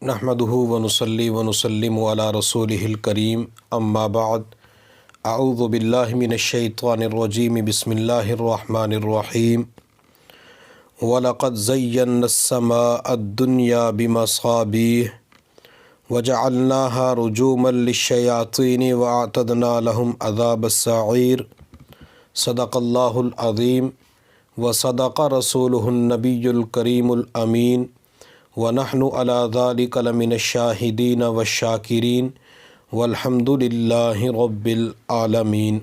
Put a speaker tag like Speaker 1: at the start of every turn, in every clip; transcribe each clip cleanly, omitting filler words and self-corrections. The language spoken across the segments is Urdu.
Speaker 1: نحمدہ ونصلی ونسلم علی رسولہ الکریم اما بعد اعوذ باللہ من الشیطان الرجیم بسم اللہ الرحمن الرحیم وَلَقَدْ زَيَّنَّا السَّمَاءَ الدُّنْيَا بِمَصَابِيحَ وَجَعَلْنَاهَا رُجُومًا لِلشَّيَاطِينِ وَأَعْتَدْنَا لَهُمْ عَذَابَ السَّعِيرِ صدق اللہ العظیم وصدق رسولہ النبی الکریم الامین وَنَحْنُ عَلَى ذَلِكَ لَمِنَ الشَّاهِدِينَ وَالشَّاكِرِينَ وَالْحَمْدُ لِلَّهِ رَبِّ الْعَالَمِينَ۔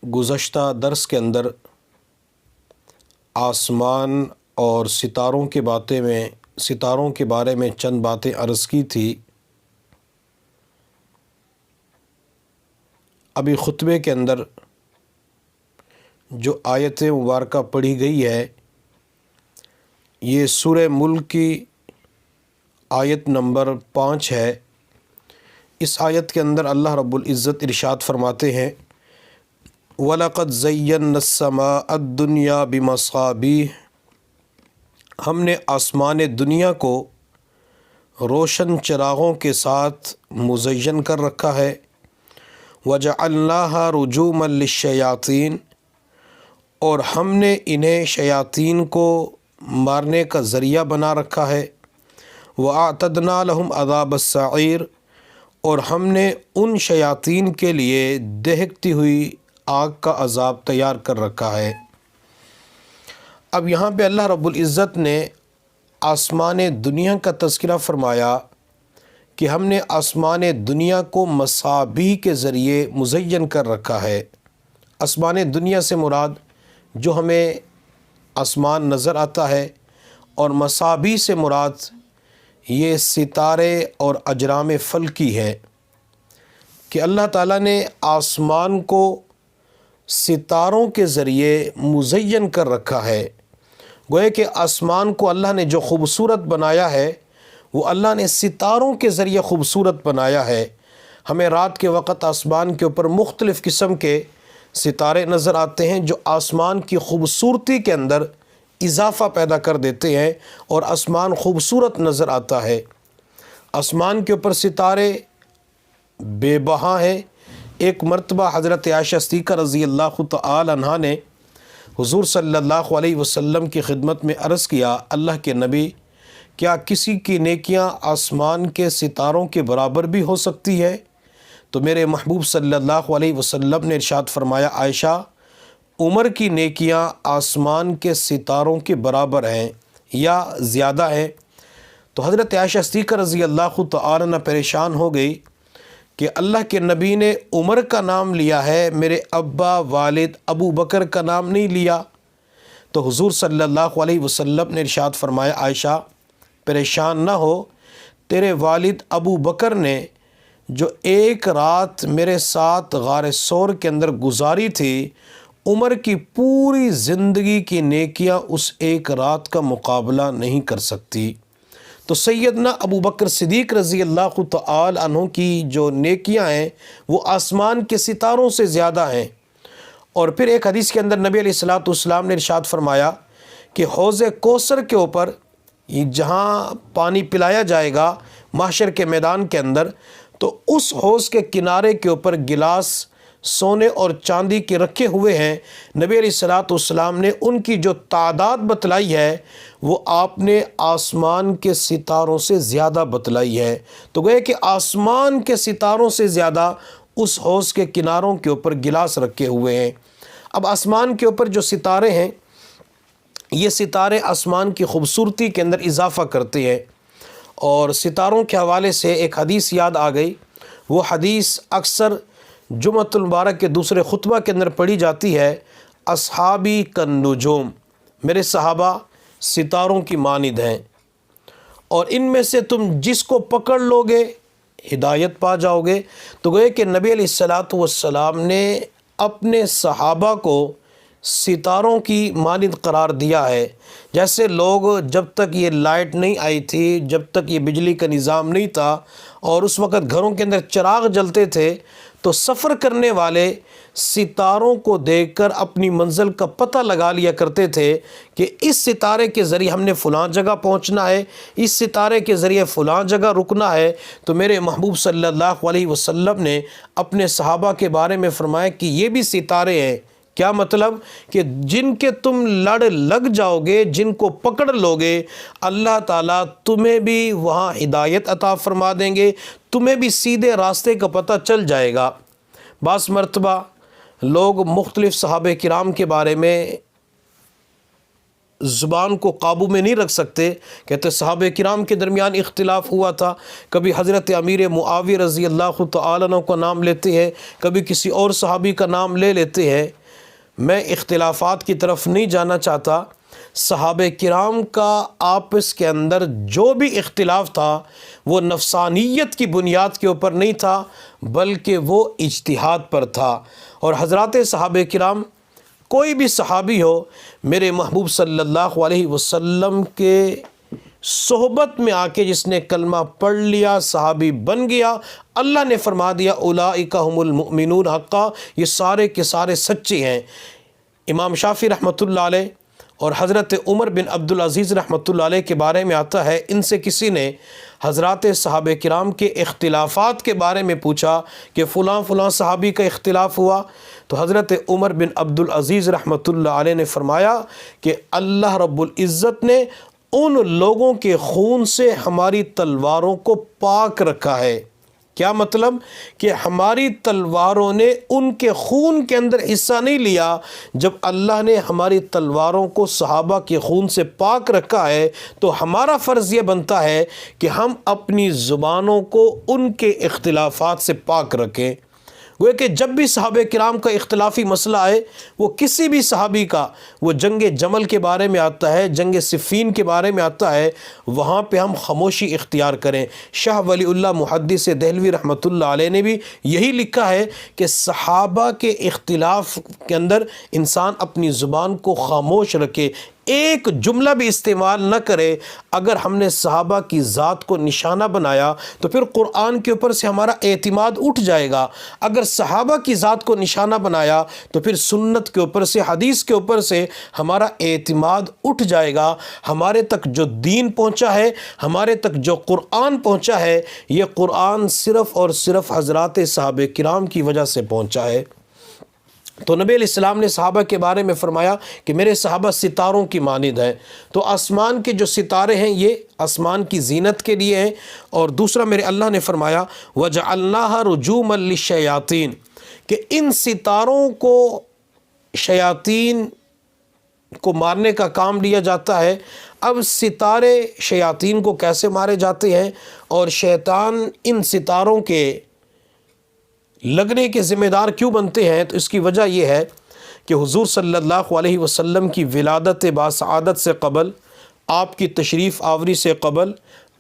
Speaker 1: گزشتہ درس کے اندر آسمان اور ستاروں کے بارے میں چند باتیں عرض کی تھی۔ ابھی خطبے کے اندر جو آیت مبارکہ پڑھی گئی ہے یہ سورہ ملک کی آیت نمبر 5 ہے۔ اس آیت کے اندر اللہ رب العزت ارشاد فرماتے ہیں وَلَقَدْ زَيَّنَّا السَّمَاءَ الدُّنْيَا بِمَصَابِيحَ، ہم نے آسمان دنیا کو روشن چراغوں کے ساتھ مزین کر رکھا ہے۔ وَجَعَلْنَاهَا رُجُومًا لِلشَّيَاطِينِ، اور ہم نے انہیں شیاطین کو مارنے کا ذریعہ بنا رکھا ہے۔ وَأَعْتَدْنَا لَهُمْ عَذَابَ السَّعِيرِ، اور ہم نے ان شیاطین کے لیے دہکتی ہوئی آگ کا عذاب تیار کر رکھا ہے۔ اب یہاں پہ اللہ رب العزت نے آسمان دنیا کا تذکرہ فرمایا کہ ہم نے آسمان دنیا کو مصابیح کے ذریعے مزین کر رکھا ہے۔ آسمان دنیا سے مراد جو ہمیں آسمان نظر آتا ہے، اور مصابیح سے مراد یہ ستارے اور اجرام فلکی ہے کہ اللہ تعالیٰ نے آسمان کو ستاروں کے ذریعے مزین کر رکھا ہے۔ گویا کہ آسمان کو اللہ نے جو خوبصورت بنایا ہے وہ اللہ نے ستاروں کے ذریعے خوبصورت بنایا ہے۔ ہمیں رات کے وقت آسمان کے اوپر مختلف قسم کے ستارے نظر آتے ہیں جو آسمان کی خوبصورتی کے اندر اضافہ پیدا کر دیتے ہیں اور آسمان خوبصورت نظر آتا ہے۔ آسمان کے اوپر ستارے بے بہا ہیں۔ ایک مرتبہ حضرت عائشہ صدیقہ رضی اللہ تعالی عنہا نے حضور صلی اللہ علیہ وسلم کی خدمت میں عرض کیا، اللہ کے نبی، کیا کسی کی نیکیاں آسمان کے ستاروں کے برابر بھی ہو سکتی ہے؟ تو میرے محبوب صلی اللہ علیہ وسلم نے ارشاد فرمایا، عائشہ، عمر کی نیکیاں آسمان کے ستاروں کے برابر ہیں یا زیادہ ہیں۔ تو حضرت عائشہ صدیقہ رضی اللہ تعالی عنہ پریشان ہو گئی کہ اللہ کے نبی نے عمر کا نام لیا ہے، میرے ابا والد ابو بکر کا نام نہیں لیا۔ تو حضور صلی اللہ علیہ وسلم نے ارشاد فرمایا، عائشہ پریشان نہ ہو، تیرے والد ابو بکر نے جو ایک رات میرے ساتھ غار ثور کے اندر گزاری تھی، عمر کی پوری زندگی کی نیکیاں اس ایک رات کا مقابلہ نہیں کر سکتی۔ تو سیدنا ابو بکر صدیق رضی اللہ تعالی عنہ کی جو نیکیاں ہیں وہ آسمان کے ستاروں سے زیادہ ہیں۔ اور پھر ایک حدیث کے اندر نبی علیہ السلام نے ارشاد فرمایا کہ حوض کوثر کے اوپر جہاں پانی پلایا جائے گا محشر کے میدان کے اندر، تو اس حوض کے کنارے کے اوپر گلاس سونے اور چاندی کے رکھے ہوئے ہیں۔ نبی علیہ السلام نے ان کی جو تعداد بتلائی ہے وہ آپ نے آسمان کے ستاروں سے زیادہ بتلائی ہے۔ تو گویا کہ آسمان کے ستاروں سے زیادہ اس حوض کے کناروں کے اوپر گلاس رکھے ہوئے ہیں۔ اب آسمان کے اوپر جو ستارے ہیں یہ ستارے آسمان کی خوبصورتی کے اندر اضافہ کرتے ہیں۔ اور ستاروں کے حوالے سے ایک حدیث یاد آ گئی، وہ حدیث اکثر جمعۃ المبارک کے دوسرے خطبہ کے اندر پڑھی جاتی ہے، اصحابی کالنجوم، میرے صحابہ ستاروں کی مانند ہیں، اور ان میں سے تم جس کو پکڑ لو گے ہدایت پا جاؤ گے۔ تو گویا کہ نبی علیہ السلام نے اپنے صحابہ کو ستاروں کی مانند قرار دیا ہے۔ جیسے لوگ جب تک یہ لائٹ نہیں آئی تھی، جب تک یہ بجلی کا نظام نہیں تھا اور اس وقت گھروں کے اندر چراغ جلتے تھے، تو سفر کرنے والے ستاروں کو دیکھ کر اپنی منزل کا پتہ لگا لیا کرتے تھے کہ اس ستارے کے ذریعے ہم نے فلاں جگہ پہنچنا ہے، اس ستارے کے ذریعے فلاں جگہ رکنا ہے۔ تو میرے محبوب صلی اللہ علیہ وسلم نے اپنے صحابہ کے بارے میں فرمایا کہ یہ بھی ستارے ہیں۔ کیا مطلب؟ کہ جن کے تم لڑ لگ جاؤ گے، جن کو پکڑ لو گے، اللہ تعالیٰ تمہیں بھی وہاں ہدایت عطا فرما دیں گے، تمہیں بھی سیدھے راستے کا پتہ چل جائے گا۔ بعض مرتبہ لوگ مختلف صحابہ کرام کے بارے میں زبان کو قابو میں نہیں رکھ سکتے، کہتے صحابہ کرام کے درمیان اختلاف ہوا تھا، کبھی حضرت امیر معاویہ رضی اللہ تعالیٰ عنہ کا نام لیتے ہیں، کبھی کسی اور صحابی کا نام لے لیتے ہیں۔ میں اختلافات کی طرف نہیں جانا چاہتا۔ صحابہ کرام کا آپس کے اندر جو بھی اختلاف تھا وہ نفسانیت کی بنیاد کے اوپر نہیں تھا، بلکہ وہ اجتہاد پر تھا۔ اور حضرات صحابہ کرام، کوئی بھی صحابی ہو، میرے محبوب صلی اللہ علیہ وسلم کے صحبت میں آ کے جس نے کلمہ پڑھ لیا، صحابی بن گیا، اللہ نے فرما دیا اولئک ھم المؤمنون حقا، یہ سارے کے سارے سچے ہیں۔ امام شافعی رحمۃ اللہ علیہ اور حضرت عمر بن عبدالعزیز رحمۃ اللہ علیہ کے بارے میں آتا ہے، ان سے کسی نے حضرات صحابہ کرام کے اختلافات کے بارے میں پوچھا کہ فلاں فلاں صحابی کا اختلاف ہوا، تو حضرت عمر بن عبدالعزیز رحمۃ اللہ علیہ نے فرمایا کہ اللہ رب العزت نے ان لوگوں کے خون سے ہماری تلواروں کو پاک رکھا ہے۔ کیا مطلب؟ کہ ہماری تلواروں نے ان کے خون کے اندر حصہ نہیں لیا۔ جب اللہ نے ہماری تلواروں کو صحابہ کے خون سے پاک رکھا ہے تو ہمارا فرض یہ بنتا ہے کہ ہم اپنی زبانوں کو ان کے اختلافات سے پاک رکھیں۔ گویا کہ جب بھی صحابہ کرام کا اختلافی مسئلہ آئے، وہ کسی بھی صحابی کا، وہ جنگ جمل کے بارے میں آتا ہے، جنگ صفین کے بارے میں آتا ہے، وہاں پہ ہم خاموشی اختیار کریں۔ شاہ ولی اللہ محدث دہلوی رحمۃ اللہ علیہ نے بھی یہی لکھا ہے کہ صحابہ کے اختلاف کے اندر انسان اپنی زبان کو خاموش رکھے، ایک جملہ بھی استعمال نہ کرے۔ اگر ہم نے صحابہ کی ذات کو نشانہ بنایا تو پھر قرآن کے اوپر سے ہمارا اعتماد اٹھ جائے گا، اگر صحابہ کی ذات کو نشانہ بنایا تو پھر سنت کے اوپر سے، حدیث کے اوپر سے ہمارا اعتماد اٹھ جائے گا۔ ہمارے تک جو دین پہنچا ہے، ہمارے تک جو قرآن پہنچا ہے، یہ قرآن صرف اور صرف حضرات صحابہ کرام کی وجہ سے پہنچا ہے۔ تو نبی علیہ السلام نے صحابہ کے بارے میں فرمایا کہ میرے صحابہ ستاروں کی مانند ہیں۔ تو آسمان کے جو ستارے ہیں یہ آسمان کی زینت کے لیے ہیں۔ اور دوسرا میرے اللہ نے فرمایا وَجَعَلْنَاهَا رُجُومًا لِلشَّيَاطِينِ، کہ ان ستاروں کو شیاطین کو مارنے کا کام لیا جاتا ہے۔ اب ستارے شیاطین کو کیسے مارے جاتے ہیں اور شیطان ان ستاروں کے لگنے کے ذمہ دار کیوں بنتے ہیں؟ تو اس کی وجہ یہ ہے کہ حضور صلی اللہ علیہ وسلم کی ولادت باسعادت سے قبل، آپ کی تشریف آوری سے قبل،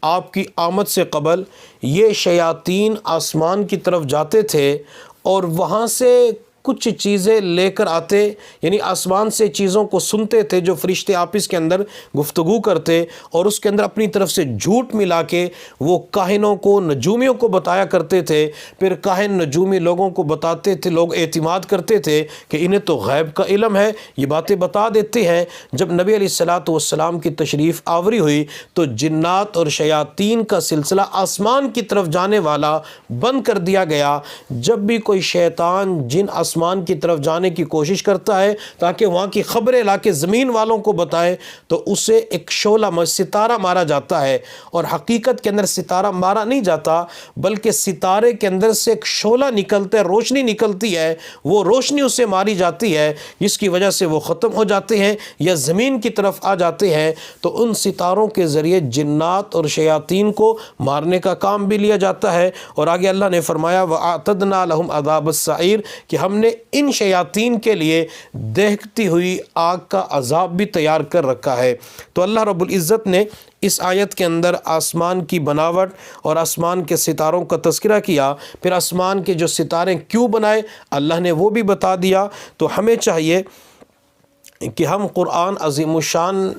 Speaker 1: آپ کی آمد سے قبل، یہ شیاطین آسمان کی طرف جاتے تھے اور وہاں سے کچھ چیزیں لے کر آتے، یعنی آسمان سے چیزوں کو سنتے تھے جو فرشتے آپس کے اندر گفتگو کرتے، اور اس کے اندر اپنی طرف سے جھوٹ ملا کے وہ کاہنوں کو، نجومیوں کو بتایا کرتے تھے۔ پھر کاہن نجومی لوگوں کو بتاتے تھے، لوگ اعتماد کرتے تھے کہ انہیں تو غیب کا علم ہے، یہ باتیں بتا دیتے ہیں۔ جب نبی علیہ الصلوۃ والسلام کی تشریف آوری ہوئی تو جنات اور شیاطین کا سلسلہ آسمان کی طرف جانے والا بند کر دیا گیا۔ جب بھی کوئی شیطان جن آسمان کی طرف جانے کی کوشش کرتا ہے تاکہ وہاں کی خبریں لا کے زمین والوں کو بتائے تو اسے ایک شعلہ، ستارہ مارا جاتا ہے، اور حقیقت کے اندر ستارہ مارا نہیں جاتا بلکہ ستارے کے اندر سے ایک شعلہ نکلتا ہے، روشنی نکلتی ہے، وہ روشنی اسے ماری جاتی ہے جس کی وجہ سے وہ ختم ہو جاتے ہیں یا زمین کی طرف آ جاتے ہیں۔ تو ان ستاروں کے ذریعے جنات اور شیاطین کو مارنے کا کام بھی لیا جاتا ہے۔ اور آگے اللہ نے فرمایا وَأَعْتَدْنَا لَهُمْ عَذَابَ السَّعِيرِ، کہ ہم نے ان شیاطین کے لیے دہکتی ہوئی آگ کا عذاب بھی تیار کر رکھا ہے۔ تو اللہ رب العزت نے اس آیت کے اندر آسمان کی بناوٹ اور آسمان کے ستاروں کا تذکرہ کیا، پھر آسمان کے جو ستارے کیوں بنائے اللہ نے وہ بھی بتا دیا۔ تو ہمیں چاہیے کہ ہم قرآن عظیم الشان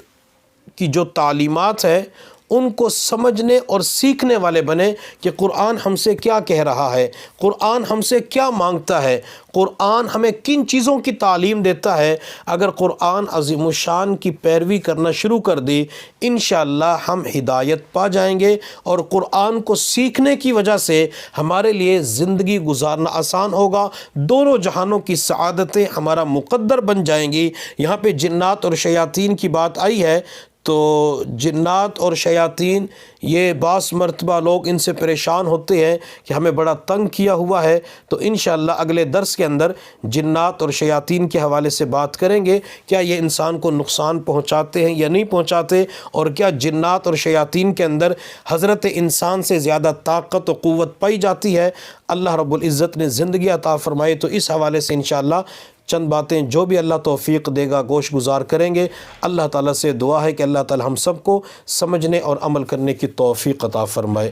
Speaker 1: کی جو تعلیمات ہے ان کو سمجھنے اور سیکھنے والے بنیں کہ قرآن ہم سے کیا کہہ رہا ہے، قرآن ہم سے کیا مانگتا ہے، قرآن ہمیں کن چیزوں کی تعلیم دیتا ہے۔ اگر قرآن عظیم الشان کی پیروی کرنا شروع کر دی، انشاءاللہ ہم ہدایت پا جائیں گے، اور قرآن کو سیکھنے کی وجہ سے ہمارے لیے زندگی گزارنا آسان ہوگا، دونوں جہانوں کی سعادتیں ہمارا مقدر بن جائیں گی۔ یہاں پہ جنات اور شیاطین کی بات آئی ہے، تو جنات اور شیاطین یہ بعض مرتبہ لوگ ان سے پریشان ہوتے ہیں کہ ہمیں بڑا تنگ کیا ہوا ہے، تو انشاءاللہ اگلے درس کے اندر جنات اور شیاطین کے حوالے سے بات کریں گے، کیا یہ انسان کو نقصان پہنچاتے ہیں یا نہیں پہنچاتے، اور کیا جنات اور شیاطین کے اندر حضرت انسان سے زیادہ طاقت و قوت پائی جاتی ہے۔ اللہ رب العزت نے زندگی عطا فرمائی، تو اس حوالے سے انشاءاللہ چند باتیں جو بھی اللہ توفیق دے گا گوش گزار کریں گے۔ اللہ تعالیٰ سے دعا ہے کہ اللہ تعالیٰ ہم سب کو سمجھنے اور عمل کرنے کی توفیق عطا فرمائے۔